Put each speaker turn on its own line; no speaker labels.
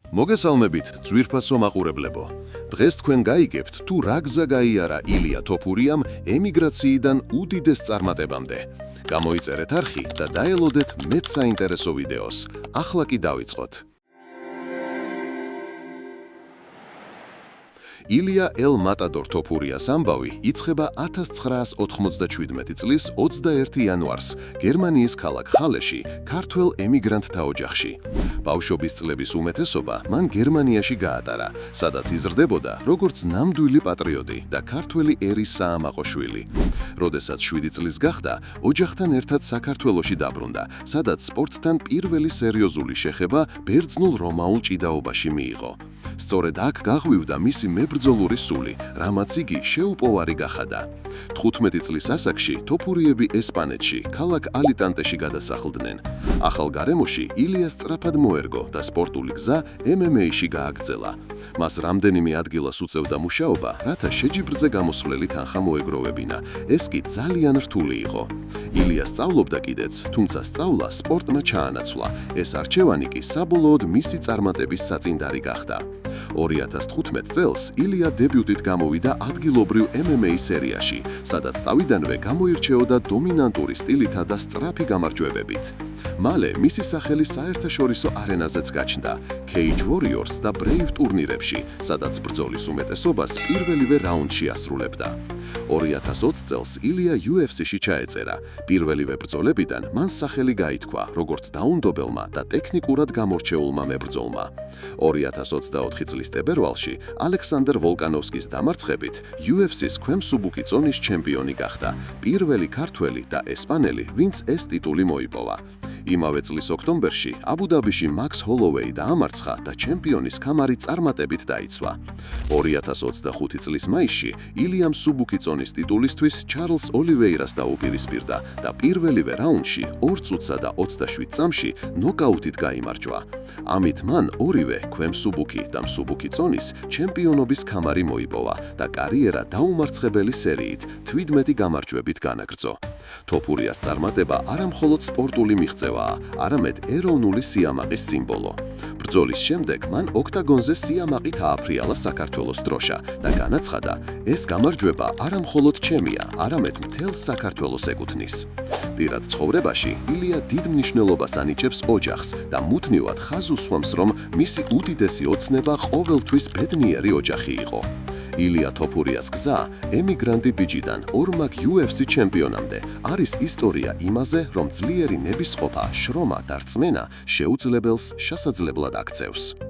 მოგესალმებით, ძვირფასო მაყურებლებო. დღეს თქვენ გაიგებთ, თუ რა გზა გაიარა ილია თოფურიამ ემიგრაციიდან უდიდეს წარმატებამდე. გამოიწერეთ არხი და დაელოდეთ მეტ საინტერესო ვიდეოს. ახლა კი დავიწყოთ. ილია ელ მატადორ თოფურიას ამბავი იწყება 1997 წლის 21 იანვარს გერმანიის ქალაქ ხალეში ქართველ ემიგრანტთა ოჯახში. ბავშვობის წლების უმეტესობა მან გერმანიაში გაატარა, სადაც იზრდებოდა როგორც ნამდვილი პატრიოტი და ქართველი ერის საამაყო შვილი. როდესაც 7 წლის გახდა, ოჯახთან ერთად საქართველოში დაბრუნდა, სადაც სპორტთან პირველი სერიოზული შეხება ბერძნულ რომაულ ჭიდაობაში მიიღო. სწორედ აქ გაღვივდა მისი მებრძოლური სული, რამაც იგი შეუპოვარი გახადა. 15 წლის ასაკში თოფურიები ესპანეთში, ქალაქ ალიტანტეში გადასახლდნენ. ახალ გარემოში ილიას სწრაფად მოერგო და სპორტული გზა MMA-ში გააგრძელა. მას რამდენიმე ადგილას უწევდა მუშაობა, რათა შეჯიბრზე გამოსვლელი თანხა მოეგროვებინა. ეს კი ძალიან რთული იყო. ილია სწავლობდა კიდეც, თუმცა სწავლა სპორტმა ჩაანაცვლა. ეს არჩევანი კი საბოლოოდ მისი წარმატების საწინდარი გახდა. 2015 წელს ილია დებიუტით გამოვიდა ადგილობრივ MMA სერიაში, სადაც თავიდანვე გამოირჩეოდა დომინანტური სტილითა და სწრაფი გამარჯვებებით. მალე მისი სახელი საერთაშორისო არენაზეც გაჩნდა, Cage Warriors და Brave ტურნირებში, სადაც ბრძოლის უმეტესობას პირველივე რაუნდში ასრულებდა. 2020 წელს ილია UFC-ში ჩაეწერა. პირველივე ბრძოლებიდან მან სახელი გაითქვა, როგორც დაუნდობელმა და ტექნიკურად გამორჩეულმა მებრძოლმა. 2024 წლის თებერვალში ალექსანდრ ვოლკანოვსკის დამარცხებით UFC-ს ქვემსუბუქი წონის ჩემპიონი გახდა, პირველი ქართველი და ესპანელი, ვინც ეს ტიტული მოიპოვა. იმავე წლის ოქტომბერში აბუ-დაბიში მაქს ჰოლოვეი დაამარცხა და ჩემპიონის ქამარი წარმატებით დაიცვა. 2025 წლის მაისში ილიამ სუბუქი წონის ტიტულისთვის ჩარლს ოლივეირას დაუპირისპირდა და პირველივე რაუნდში 2 წუთსა და 27 წამში ნოკაუტით გაიმარჯვა. ამით მან ორივე ქვემსუბუქი და მსუბუქი წონის ჩემპიონობის ქამარი მოიპოვა და კარიერა დაუმარცხებელი სერიით 17 გამარჯვებით განაგრძო. თოფურიას წარმატება არა მხოლოდ სპორტული მიღწევაა, არამედ ეროვნული სიამაყის სიმბოლო. ბრძოლის შემდეგ მან ოქტაგონზე სიამაყით ააფრიალა საქართველოს დროშა და განაცხადა, ეს გამარჯვება არა მხოლოდ ჩემია, არამედ მთელ საქართველოს ეკუთვნის. პირად ცხოვრებაში ილია დიდ მნიშვნელობას ანიჭებს ოჯახს და მუდმივად ხაზს უსვამს, რომ მისი უდიდესი ოცნება ყოველთვის ბედნიერი ოჯახი იყო. ილია თოფურიას გზა ემიგრანტი ბიჭიდან ორმაგ UFC ჩემპიონამდე არის ისტორია იმაზე, რომ ძლიერი ნებისყოფა, შრომა და რწმენა შეუძლებელს შესაძლებლად აქცევს.